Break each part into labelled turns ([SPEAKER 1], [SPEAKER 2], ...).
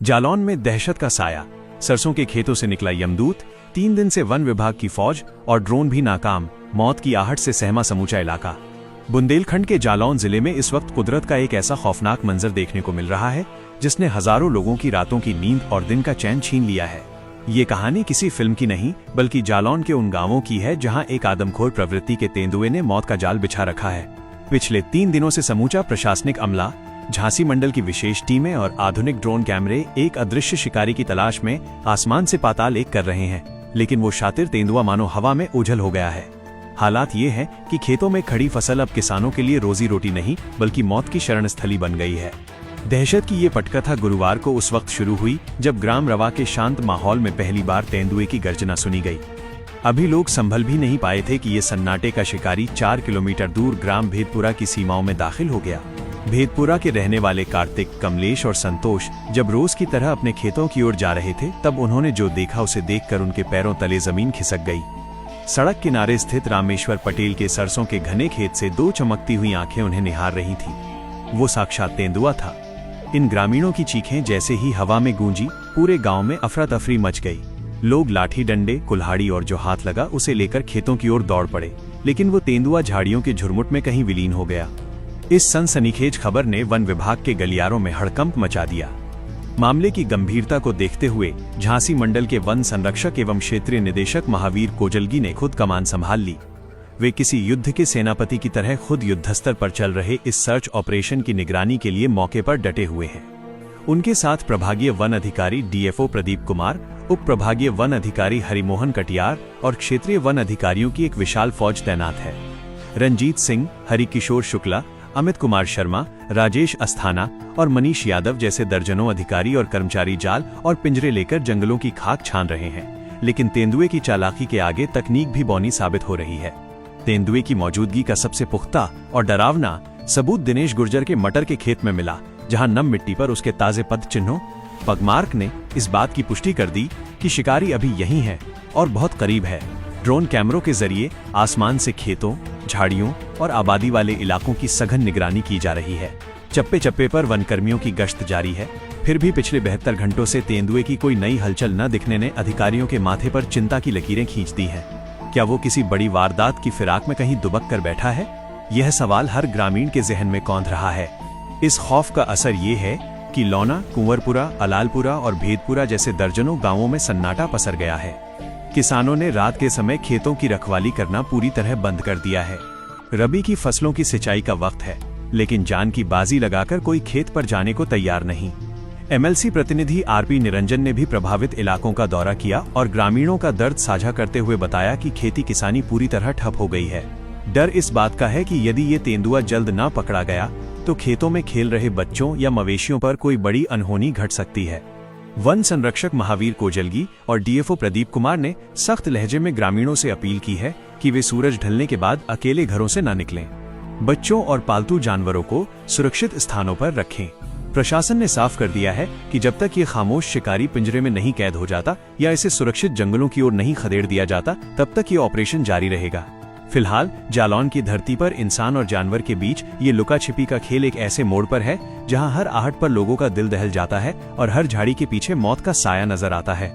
[SPEAKER 1] जालौन में दहशत का साया, सरसों के खेतों से निकला यमदूत, 3 दिन से वन विभाग की फौज और ड्रोन भी नाकाम, मौत की आहट से सहमा समूचा इलाका। बुंदेलखंड के जालौन जिले में इस वक्त कुदरत का एक ऐसा खौफनाक मंजर देखने को मिल रहा है जिसने हजारों लोगों की रातों की नींद और दिन का चैन छीन लिया है। ये कहानी किसी फिल्म की नहीं बल्कि जालौन के उन गांवों की है जहां एक आदमखोर प्रवृत्ति के तेंदुए ने मौत का जाल बिछा रखा है। पिछले 3 दिनों से समूचा प्रशासनिक अमला, झांसी मंडल की विशेष टीमें और आधुनिक ड्रोन कैमरे एक अदृश्य शिकारी की तलाश में आसमान से पाताल एक कर रहे हैं, लेकिन वो शातिर तेंदुआ मानो हवा में ओझल हो गया है। हालात ये है कि खेतों में खड़ी फसल अब किसानों के लिए रोजी रोटी नहीं बल्कि मौत की शरण स्थली बन गई है। दहशत की ये पटकथा गुरुवार को उस वक्त शुरू हुई जब ग्राम रवा के शांत माहौल में पहली बार तेंदुए की गर्जना सुनी गई। अभी लोग संभल भी नहीं पाए थे कि ये सन्नाटे का शिकारी 4 किलोमीटर दूर ग्राम भेदपुरा की सीमाओं में दाखिल हो गया। भेदपुरा के रहने वाले कार्तिक, कमलेश और संतोष जब रोज की तरह अपने खेतों की ओर जा रहे थे तब उन्होंने जो देखा उसे देखकर उनके पैरों तले जमीन खिसक गई। सड़क किनारे स्थित रामेश्वर पटेल के सरसों के घने खेत से 2 चमकती हुई आंखें उन्हें निहार रही थीं। वो साक्षात तेंदुआ था। इन ग्रामीणों की चीखें जैसे ही हवा में गूंजी, पूरे गांव में अफरा तफरी मच गई। लोग लाठी डंडे, कुल्हाड़ी और जो हाथ लगा उसे लेकर खेतों की ओर दौड़ पड़े, लेकिन वो तेंदुआ झाड़ियों के झुरमुट में कहीं विलीन हो गया। इस सनसनीखेज खबर ने वन विभाग के गलियारों में हड़कंप मचा दिया। मामले की गंभीरता को देखते हुए झांसी मंडल के वन संरक्षक एवं क्षेत्रीय निदेशक महावीर कोजलगी ने खुद कमान संभाल ली। वे किसी युद्ध के सेनापति की तरह खुद युद्धस्तर पर चल रहे इस सर्च ऑपरेशन की निगरानी के लिए मौके पर डटे हुए हैं। उनके साथ प्रभागीय वन अधिकारी डीएफओ प्रदीप कुमार, उप प्रभागीय वन अधिकारी हरिमोहन कटियार और क्षेत्रीय वन अधिकारियों की एक विशाल फौज तैनात है। रंजीत सिंह, हरिकिशोर शुक्ला, अमित कुमार शर्मा, राजेश अस्थाना और मनीष यादव जैसे दर्जनों अधिकारी और कर्मचारी जाल और पिंजरे लेकर जंगलों की खाक छान रहे हैं, लेकिन तेंदुए की चालाकी के आगे तकनीक भी बौनी साबित हो रही है। तेंदुए की मौजूदगी का सबसे पुख्ता और डरावना सबूत दिनेश गुर्जर के मटर के खेत में मिला, जहां नम मिट्टी पर उसके ताजे पद चिन्हों पगमार्क ने इस बात की पुष्टि कर दी कि शिकारी अभी यहीं है और बहुत करीब है। ड्रोन कैमरों के जरिए आसमान से खेतों, झाड़ियों और आबादी वाले इलाकों की सघन निगरानी की जा रही है। चप्पे चप्पे पर वनकर्मियों की गश्त जारी है। फिर भी पिछले 72 घंटों से तेंदुए की कोई नई हलचल न दिखने ने अधिकारियों के माथे पर चिंता की लकीरें खींच दी हैं। क्या वो किसी बड़ी वारदात की फिराक में कहीं दुबक कर बैठा है? यह सवाल हर ग्रामीण के जहन में कौंध रहा है। इस खौफ का असर ये है कि लौना, कुंवरपुरा, अलालपुरा और भेदपुरा जैसे दर्जनों गांवों में सन्नाटा पसर गया है। किसानों ने रात के समय खेतों की रखवाली करना पूरी तरह बंद कर दिया है। रबी की फसलों की सिंचाई का वक्त है, लेकिन जान की बाजी लगाकर कोई खेत पर जाने को तैयार नहीं। एमएलसी प्रतिनिधि आरपी निरंजन ने भी प्रभावित इलाकों का दौरा किया और ग्रामीणों का दर्द साझा करते हुए बताया कि खेती किसानी पूरी तरह ठप हो गई है। डर इस बात का है कि यदि ये तेंदुआ जल्द न पकड़ा गया तो खेतों में खेल रहे बच्चों या मवेशियों पर कोई बड़ी अनहोनी घट सकती है। वन संरक्षक महावीर कोजलगी और डीएफओ प्रदीप कुमार ने सख्त लहजे में ग्रामीणों से अपील की है कि वे सूरज ढलने के बाद अकेले घरों से न निकलें। बच्चों और पालतू जानवरों को सुरक्षित स्थानों पर रखें। प्रशासन ने साफ कर दिया है कि जब तक ये खामोश शिकारी पिंजरे में नहीं कैद हो जाता या इसे सुरक्षित जंगलों की ओर नहीं खदेड़ दिया जाता, तब तक ये ऑपरेशन जारी रहेगा। फिलहाल जालौन की धरती पर इंसान और जानवर के बीच ये लुका छिपी का खेल एक ऐसे मोड़ पर है जहां हर आहट पर लोगों का दिल दहल जाता है और हर झाड़ी के पीछे मौत का साया नजर आता है।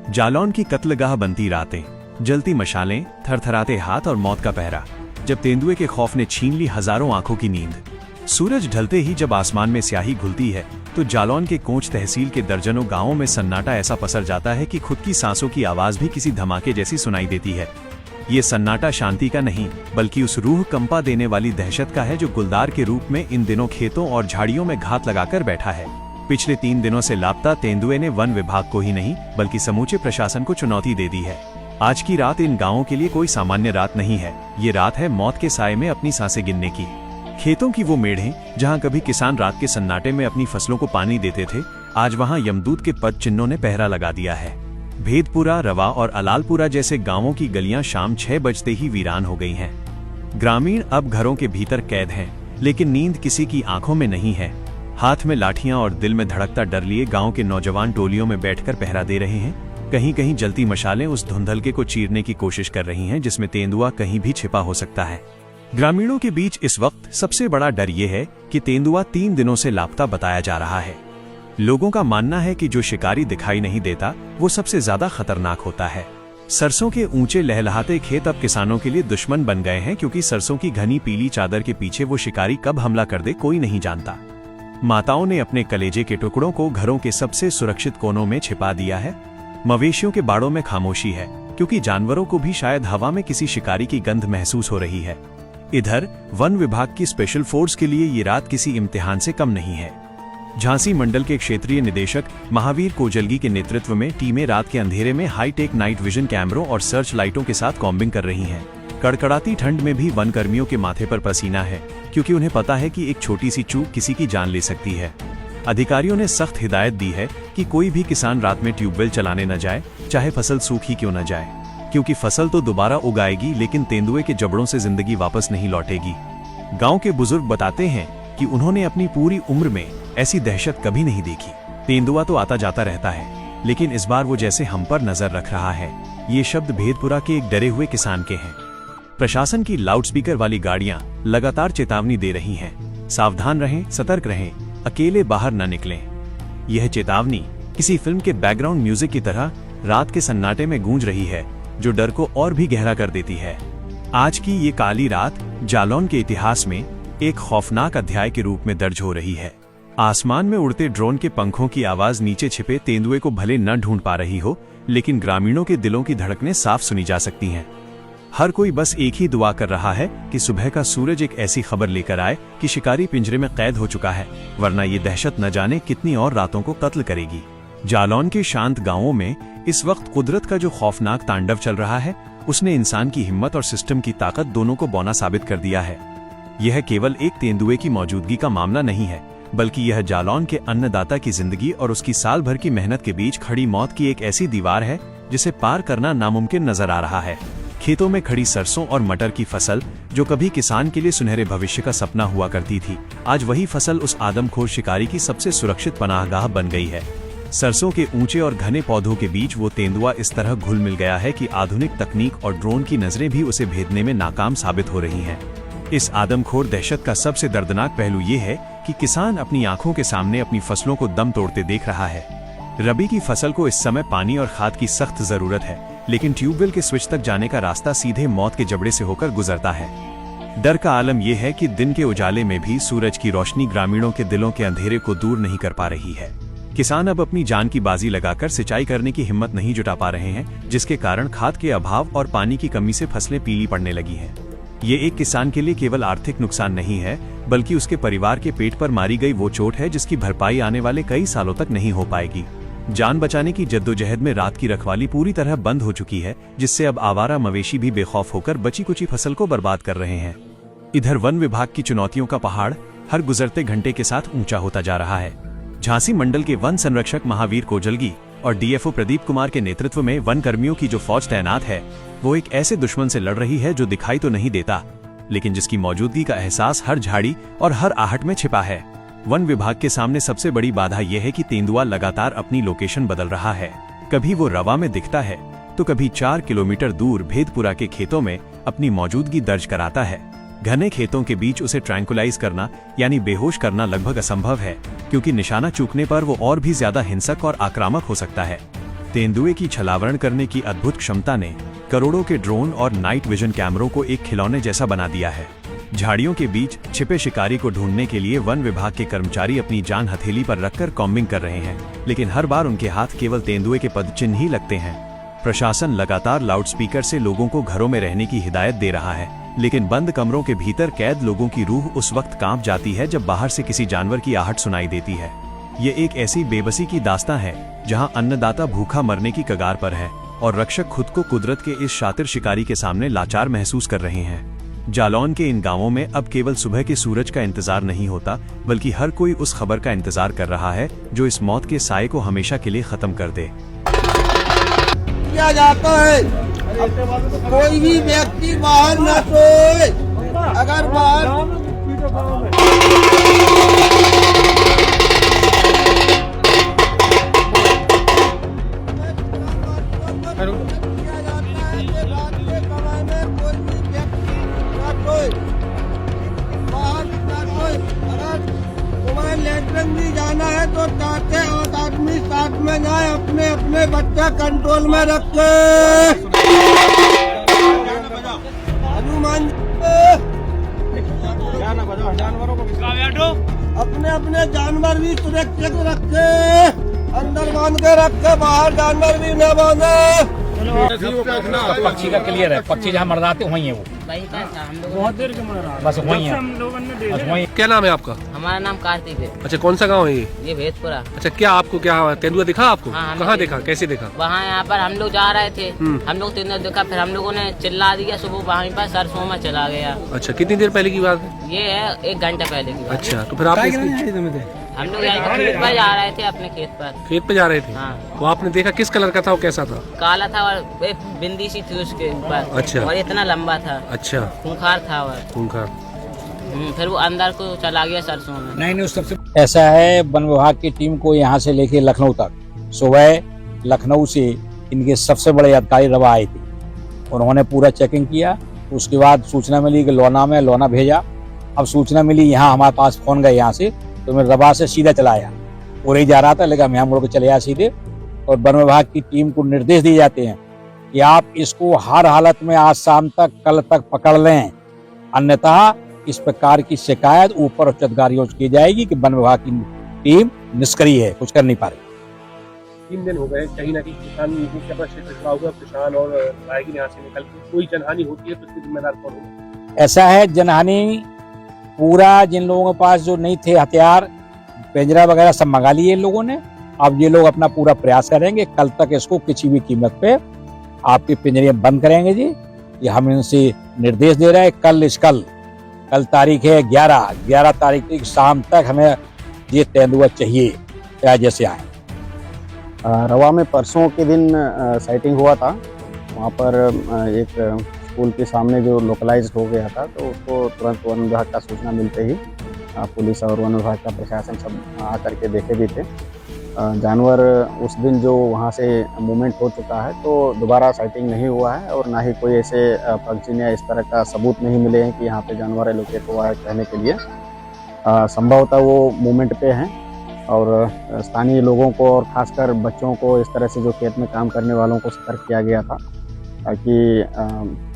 [SPEAKER 1] जालौन की कत्लगाह बनती रातें, जलती मशालें, थरथराते हाथ और मौत का पहरा, जब तेंदुए के खौफ ने छीन ली हजारों आंखों की नींद। सूरज ढलते ही जब आसमान में स्याही घुलती है तो जालौन के कोंच तहसील के दर्जनों गांवों में सन्नाटा ऐसा पसर जाता है कि खुद की सांसों की आवाज भी किसी धमाके जैसी सुनाई देती है। ये सन्नाटा शांति का नहीं बल्कि उस रूह कंपा देने वाली दहशत का है जो गुलदार के रूप में इन दिनों खेतों और झाड़ियों में घात लगाकर बैठा है। पिछले 3 दिनों से लापता तेंदुए ने वन विभाग को ही नहीं बल्कि समूचे प्रशासन को चुनौती दे दी है। आज की रात इन गांवों के लिए कोई सामान्य रात नहीं है। ये रात है मौत के साए में अपनी सांसें गिनने की। खेतों की वो मेढ़ें जहां कभी किसान रात के सन्नाटे में अपनी फसलों को पानी देते थे, आज वहां यमदूत के पद चिन्हों ने पहरा लगा दिया है। भेदपुरा, रवा और अलालपुरा जैसे गांवों की गलियां शाम 6 बजते ही वीरान हो गई हैं। ग्रामीण अब घरों के भीतर कैद हैं, लेकिन नींद किसी की आंखों में नहीं है। हाथ में लाठियां और दिल में धड़कता डर लिए गांव के नौजवान टोलियों में बैठकर पहरा दे रहे हैं। कहीं कहीं जलती मशालें उस धुंधलके को चीरने की कोशिश कर रही हैं जिसमें तेंदुआ कहीं भी छिपा हो सकता है। ग्रामीणों के बीच इस वक्त सबसे बड़ा डर ये है कि तेंदुआ 3 दिनों से लापता बताया जा रहा है। लोगों का मानना है कि जो शिकारी दिखाई नहीं देता वो सबसे ज्यादा खतरनाक होता है। सरसों के ऊंचे लहलहाते खेत अब किसानों के लिए दुश्मन बन गए हैं, क्योंकि सरसों की घनी पीली चादर के पीछे वो शिकारी कब हमला कर दे कोई नहीं जानता। माताओं ने अपने कलेजे के टुकड़ों को घरों के सबसे सुरक्षित कोनों में छिपा दिया है। मवेशियों के बाड़ों में खामोशी है, क्योंकि जानवरों को भी शायद हवा में किसी शिकारी की गंध महसूस हो रही है। इधर वन विभाग की स्पेशल फोर्स के लिए ये रात किसी इम्तिहान से कम नहीं है। झांसी मंडल के क्षेत्रीय निदेशक महावीर कोजलगी के नेतृत्व में टीमें रात के अंधेरे में हाईटेक नाइट विजन कैमरों और सर्च लाइटों के साथ कॉम्बिंग कर रही हैं। कड़कड़ाती ठंड में भी वन कर्मियों के माथे पर पसीना है, क्योंकि उन्हें पता है कि एक छोटी सी चूक किसी की जान ले सकती है। अधिकारियों ने सख्त हिदायत दी है कि कोई भी किसान रात में ट्यूबवेल चलाने न जाए, चाहे फसल सूखी क्यों न जाए, क्योंकि फसल तो दोबारा उगाएगी लेकिन तेंदुए के जबड़ों से जिंदगी वापस नहीं लौटेगी। गांव के बुजुर्ग बताते हैं कि उन्होंने अपनी पूरी उम्र में ऐसी दहशत कभी नहीं देखी। तेंदुआ तो आता जाता रहता है, लेकिन इस बार वो जैसे हम पर नजर रख रहा है। ये शब्द भेदपुरा के एक डरे हुए किसान के हैं। प्रशासन की लाउडस्पीकर वाली गाड़ियां लगातार चेतावनी दे रही हैं, सावधान रहें, सतर्क रहें, अकेले बाहर न निकलें। यह चेतावनी किसी फिल्म के बैकग्राउंड म्यूजिक की तरह रात के सन्नाटे में गूंज रही है, जो डर को और भी गहरा कर देती है। आज की ये काली रात जालौन के इतिहास में एक खौफनाक अध्याय के रूप में दर्ज हो रही है। आसमान में उड़ते ड्रोन के पंखों की आवाज नीचे छिपे तेंदुए को भले न ढूंढ पा रही हो, लेकिन ग्रामीणों के दिलों की धड़कनें साफ सुनी जा सकती हैं। हर कोई बस एक ही दुआ कर रहा है कि सुबह का सूरज एक ऐसी खबर लेकर आए कि शिकारी पिंजरे में कैद हो चुका है, वरना ये दहशत न जाने कितनी और रातों को कत्ल करेगी। जालौन के शांत गांवों में इस वक्त कुदरत का जो खौफनाक तांडव चल रहा है, उसने इंसान की हिम्मत और सिस्टम की ताकत दोनों को बौना साबित कर दिया है। यह केवल एक तेंदुए की मौजूदगी का मामला नहीं है, बल्कि यह जालौन के अन्नदाता की जिंदगी और उसकी साल भर की मेहनत के बीच खड़ी मौत की एक ऐसी दीवार है जिसे पार करना नामुमकिन नजर आ रहा है। खेतों में खड़ी सरसों और मटर की फसल, जो कभी किसान के लिए सुनहरे भविष्य का सपना हुआ करती थी, आज वही फसल उस आदमखोर शिकारी की सबसे सुरक्षित पनाहगाह बन गई है। सरसों के ऊंचे और घने पौधों के बीच वो तेंदुआ इस तरह घुल मिल गया है कि आधुनिक तकनीक और ड्रोन की नजरें भी उसे भेदने में नाकाम साबित हो रही हैं। इस आदमखोर दहशत का सबसे दर्दनाक पहलू ये है कि किसान अपनी आंखों के सामने अपनी फसलों को दम तोड़ते देख रहा है। रबी की फसल को इस समय पानी और खाद की सख्त जरूरत है, लेकिन ट्यूबवेल के स्विच तक जाने का रास्ता सीधे मौत के जबड़े से होकर गुजरता है। डर का आलम यह है कि दिन के उजाले में भी सूरज की रोशनी ग्रामीणों के दिलों के अंधेरे को दूर नहीं कर पा रही है। किसान अब अपनी जान की बाजी लगाकर सिंचाई करने की हिम्मत नहीं जुटा पा रहे हैं, जिसके कारण खाद के अभाव और पानी की कमी से फसलें पीली पड़ने लगी हैं। ये एक किसान के लिए केवल आर्थिक नुकसान नहीं है, बल्कि उसके परिवार के पेट पर मारी गई वो चोट है जिसकी भरपाई आने वाले कई सालों तक नहीं हो पाएगी। जान बचाने की जद्दोजहद में रात की रखवाली पूरी तरह बंद हो चुकी है, जिससे अब आवारा मवेशी भी बेखौफ होकर बची कुची फसल को बर्बाद कर रहे हैं। इधर वन विभाग की चुनौतियों का पहाड़ हर गुजरते घंटे के साथ ऊंचा होता जा रहा है। झांसी मंडल के वन संरक्षक महावीर कोजलगी और डीएफओ प्रदीप कुमार के नेतृत्व में वन कर्मियों की जो फौज तैनात है, वो एक ऐसे दुश्मन से लड़ रही है जो दिखाई तो नहीं देता, लेकिन जिसकी मौजूदगी का एहसास हर झाड़ी और हर आहट में छिपा है। वन विभाग के सामने सबसे बड़ी बाधा यह है कि तेंदुआ लगातार अपनी लोकेशन बदल रहा है। कभी वो रवा में दिखता है, तो कभी 4 किलोमीटर दूर भेदपुरा के खेतों में अपनी मौजूदगी दर्ज कराता है। घने खेतों के बीच उसे ट्रैंकुलाइज करना यानी बेहोश करना लगभग असंभव है, क्योंकि निशाना चूकने पर वो और भी ज्यादा हिंसक और आक्रामक हो सकता है। तेंदुए की छलावरण करने की अद्भुत क्षमता ने करोड़ों के ड्रोन और नाइट विजन कैमरों को एक खिलौने जैसा बना दिया है। झाड़ियों के बीच छिपे शिकारी को ढूंढने के लिए वन विभाग के कर्मचारी अपनी जान हथेली पर रखकर कॉम्बिंग कर रहे हैं, लेकिन हर बार उनके हाथ केवल तेंदुए के पदचिन्ह ही लगते हैं। प्रशासन लगातार लाउडस्पीकर से लोगों को घरों में रहने की हिदायत दे रहा है, लेकिन बंद कमरों के भीतर कैद लोगों की रूह उस वक्त कांप जाती है जब बाहर से किसी जानवर की आहट सुनाई देती है। ये एक ऐसी बेबसी की दास्तां है जहां अन्नदाता भूखा मरने की कगार पर है और रक्षक खुद को कुदरत के इस शातिर शिकारी के सामने लाचार महसूस कर रहे हैं। जालौन के इन गांवों में अब केवल सुबह के सूरज का इंतजार नहीं होता, बल्कि हर कोई उस खबर का इंतजार कर रहा है जो इस मौत के साये को हमेशा के लिए खत्म कर दे।
[SPEAKER 2] किया जाता है कोई भी व्यक्ति बाहर न सोए, अगर बाहर लेटरिन भी जाना है तो ताके में जाए अपने अपने बच्चा कंट्रोल में रखे। हनुमान अपने अपने जानवर भी सुरक्षित रखे, अंदर बांध के रखे, बाहर जानवर भी न बांधे।
[SPEAKER 3] पक्षी का क्लियर है, पक्षी जहाँ मरदाते वहीं है वो,
[SPEAKER 4] बहुत देर के मर रहा
[SPEAKER 3] बस वहीं है,
[SPEAKER 4] हम लोगों ने
[SPEAKER 3] बस वहीं।
[SPEAKER 5] क्या नाम है आपका?
[SPEAKER 6] हमारा नाम कार्तिक है।
[SPEAKER 5] अच्छा, कौन सा गांव है
[SPEAKER 6] ये भेदपुरा।
[SPEAKER 5] अच्छा, क्या आपको क्या तेंदुआ दिखा आपको?
[SPEAKER 6] हाँ, हमें
[SPEAKER 5] कहाँ
[SPEAKER 6] देखा।
[SPEAKER 5] देखा, कैसे देखा?
[SPEAKER 6] वहाँ यहाँ पर हम लोग जा रहे थे, हम लोग तेंदुआ देखा, फिर हम लोगों ने चिल्ला दिया, सुबह वहीं पर सरसों में चला गया।
[SPEAKER 5] अच्छा, कितनी देर पहले की बात है?
[SPEAKER 6] ये है 1 घंटा पहले की बात।
[SPEAKER 5] अच्छा, तो फिर आप
[SPEAKER 6] हम लोग यहाँ खेत पर जा रहे थे, अपने खेत पर।
[SPEAKER 5] खेत पे जा रहे थे?
[SPEAKER 6] हाँ।
[SPEAKER 5] वो आपने देखा किस कलर का था, वो कैसा था?
[SPEAKER 6] काला था और एक बिंदी सी थी उसके ऊपर।
[SPEAKER 5] अच्छा।
[SPEAKER 6] और इतना लंबा था।
[SPEAKER 5] अच्छा,
[SPEAKER 6] खूंखार था वह।
[SPEAKER 5] खूंखार।
[SPEAKER 6] फिर वो अंदर को चला गया सरसों में।
[SPEAKER 3] नहीं सबसे ऐसा है, वन विभाग की टीम को यहाँ से लेके लखनऊ तक, सुबह लखनऊ से इनके सबसे बड़े अधिकारी रवा आए थे, उन्होंने पूरा चेकिंग किया। उसके बाद सूचना मिली कि लोना में, लोना भेजा। अब सूचना मिली यहाँ हमारे पास फोन गए यहाँ से, तो मैं रवा से सीधा चला आया, पूरे ही जा रहा था, लेकिन हम यहाँ मुड़ के चले आया सीधे। और वन विभाग की टीम को निर्देश दिए जाते हैं कि आप इसको हर हालत में आज शाम तक, कल तक पकड़ लें, अन्यथा इस प्रकार की शिकायत ऊपर उच्च अधिकारियों से की जाएगी कि वन विभाग की टीम निष्क्रिय है, कुछ कर नहीं पा रही।
[SPEAKER 5] 3 दिन हो गए, कहीं ना कहीं किसान के पास क्षेत्र खड़ा हुआ, किसान और राहगीर यहाँ से निकल के कोई जनहानि होती है तो उसकी जिम्मेदार कौन होगा?
[SPEAKER 3] ऐसा है, जनहानि पूरा जिन लोगों के पास जो नहीं थे हथियार, पिंजरा वगैरह सब मंगा लिए इन लोगों ने। अब ये लोग अपना पूरा प्रयास करेंगे, कल तक इसको किसी भी कीमत पे आपके पिंजरे बंद करेंगे जी। ये हम इनसे निर्देश दे रहे हैं। कल तारीख है 11 तारीख की शाम तक हमें ये तेंदुआ चाहिए, या जैसे आए।
[SPEAKER 7] रवा में परसों के दिन साइटिंग हुआ था। वहाँ पर एक स्कूल के सामने जो लोकलाइज्ड हो गया था, तो उसको तुरंत वन विभाग का सूचना मिलते ही पुलिस और वन विभाग का प्रशासन सब आकर के देखे भी थे। जानवर उस दिन जो वहाँ से मूवमेंट हो चुका है, तो दोबारा साइटिंग नहीं हुआ है और ना ही कोई ऐसे पंक्चर या इस तरह का सबूत नहीं मिले हैं कि यहाँ पे जानवर एलोकेट हुआ है कहने के लिए। संभवतः वो मूवमेंट पे हैं और स्थानीय लोगों को और खासकर बच्चों को इस तरह से जो खेत में काम करने वालों को सतर्क किया गया था ताकि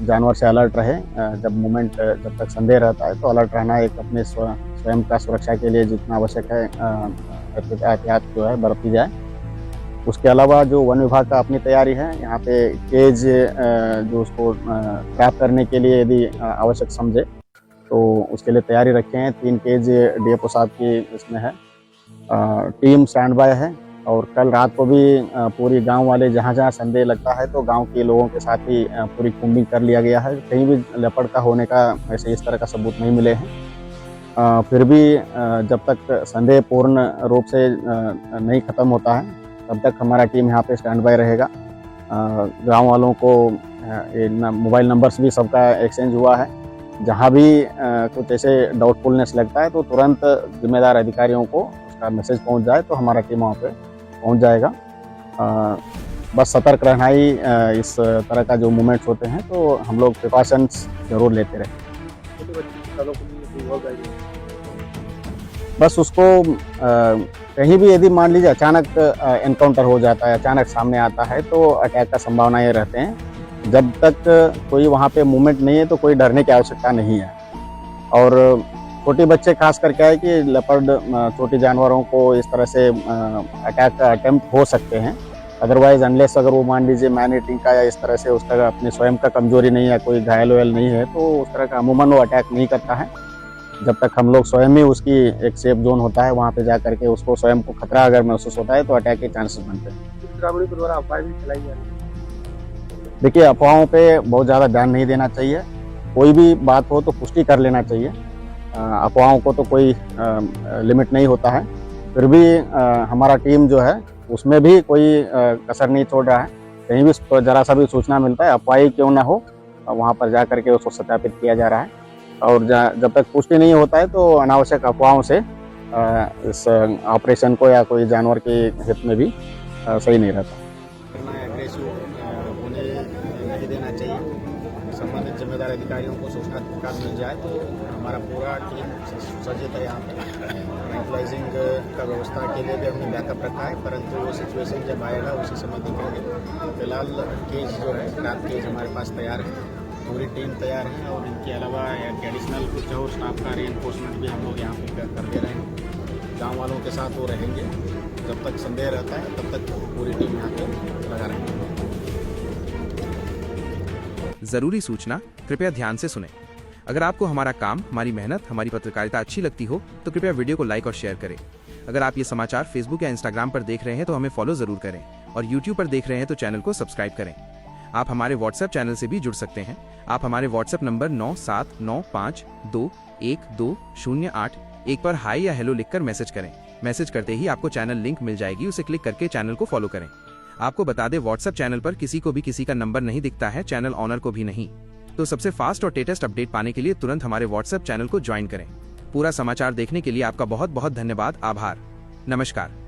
[SPEAKER 7] जानवर से अलर्ट रहे। जब तक संदेह रहता है तो अलर्ट रहना एक अपने स्वयं का सुरक्षा के लिए जितना आवश्यक है एहतियात जो है बरती जाए। उसके अलावा जो वन विभाग का अपनी तैयारी है, यहाँ पे केज जो उसको ट्रैप करने के लिए यदि आवश्यक समझे तो उसके लिए तैयारी रखे हैं। 3 केज डीएफओ साहब की इसमें है। टीम स्टैंड बाय है और कल रात को भी पूरी गांव वाले जहाँ जहाँ संदेह लगता है तो गांव के लोगों के साथ ही पूरी कुंबिंग कर लिया गया है। कहीं भी लेपर्ड का होने का ऐसे इस तरह का सबूत नहीं मिले हैं। फिर भी जब तक संदेह पूर्ण रूप से नहीं खत्म होता है तब तक हमारा टीम यहाँ पे स्टैंड बाय रहेगा। गांव वालों को मोबाइल नंबर्स भी सबका एक्सचेंज हुआ है। जहाँ भी कुछ ऐसे डाउटफुलनेस लगता है तो तुरंत जिम्मेदार अधिकारियों को उसका मैसेज पहुँच जाए तो हमारा टीम वहाँ पे पहुँच जाएगा। बस सतर्क रहना ही इस तरह का जो मूवमेंट्स होते हैं तो हम लोग प्रिकॉशंस जरूर लेते रहें। बस उसको कहीं भी यदि मान लीजिए अचानक एनकाउंटर हो जाता है, अचानक सामने आता है तो अटैक का संभावना ये रहते हैं। जब तक कोई वहाँ पे मूवमेंट नहीं है तो कोई डरने की आवश्यकता नहीं है। और छोटे बच्चे खास करके है कि लेपर्ड छोटे जानवरों को इस तरह से अटैक का अटेम्प्ट हो सकते हैं। अदरवाइज अनलेस अगर वो मान लीजिए मैन ईटिंग का या इस तरह से उसका अपने स्वयं का कमजोरी नहीं है, कोई घायल वायल नहीं है, तो उस तरह का अमूमन वो अटैक नहीं करता है। जब तक हम लोग स्वयं ही उसकी एक सेफ जोन होता है वहाँ पे जा करके उसको स्वयं को खतरा अगर महसूस होता है तो अटैक के चांसेस बनते हैं।
[SPEAKER 5] ग्रामीणों के द्वारा अफवाह भी फैलाई जा रही है।
[SPEAKER 7] देखिए, अफवाहों पे बहुत ज़्यादा ध्यान नहीं देना चाहिए। कोई भी बात हो तो पुष्टि कर लेना चाहिए। अफवाहों को तो कोई लिमिट नहीं होता है। फिर भी हमारा टीम जो है उसमें भी कोई कसर नहीं छोड़ रहा है। कहीं भी जरा सा भी सूचना मिलता है, अफवाही क्यों ना हो, वहाँ पर जा करके उसको सत्यापित किया जा रहा है। और जब तक पुष्टि नहीं होता है तो अनावश्यक अफवाहों से इस ऑपरेशन को या कोई जानवर के हित में भी सही नहीं रहता।
[SPEAKER 8] एग्रेसिव होने नहीं देना चाहिए। संबंधित
[SPEAKER 7] जिम्मेदार अधिकारियों को सूचना तत्काल मिल जाए तो हमारा पूरा टीम सज्जित है यहाँ पे। एम्प्लॉइजिंग का व्यवस्था के लिए भी हमने बैकअप रखा है, परंतु वो सिचुएशन जब आएगा उसी समय देखेंगे। फिलहाल केज जो है ट्रैप केज हमारे पास तैयार है, पूरी टीम तैयार है और इनके अलावा एडिशनल कुछ और स्टाफ का रीइंफोर्समेंट भी हम लोग यहाँ पे कर दे रहे हैं। गाँव वालों के साथ वो रहेंगे, जब तक संदेह रहता है तब तक पूरी टीम यहाँ पे लगा रहेंगे।
[SPEAKER 8] जरूरी सूचना, कृपया ध्यान से सुनें। अगर आपको हमारा काम, हमारी मेहनत, हमारी पत्रकारिता अच्छी लगती हो तो कृपया वीडियो को लाइक और शेयर करें। अगर आप ये समाचार फेसबुक या इंस्टाग्राम पर देख रहे हैं तो हमें फॉलो जरूर करें और यूट्यूब पर देख रहे हैं तो चैनल को सब्सक्राइब करें। आप हमारे व्हाट्सएप चैनल से भी जुड़ सकते हैं। आप हमारे व्हाट्सएप नंबर 9795212081 पर हाई या हेलो लिखकर मैसेज करें। मैसेज करते ही आपको चैनल लिंक मिल जाएगी, उसे क्लिक करके चैनल को फॉलो करें। आपको बता दें, व्हाट्सएप चैनल पर किसी को भी किसी का नंबर नहीं दिखता है, चैनल ऑनर को भी नहीं। तो सबसे फास्ट और लेटेस्ट अपडेट पाने के लिए तुरंत हमारे व्हाट्सएप चैनल को ज्वाइन करें। पूरा समाचार देखने के लिए आपका बहुत बहुत धन्यवाद। आभार। नमस्कार।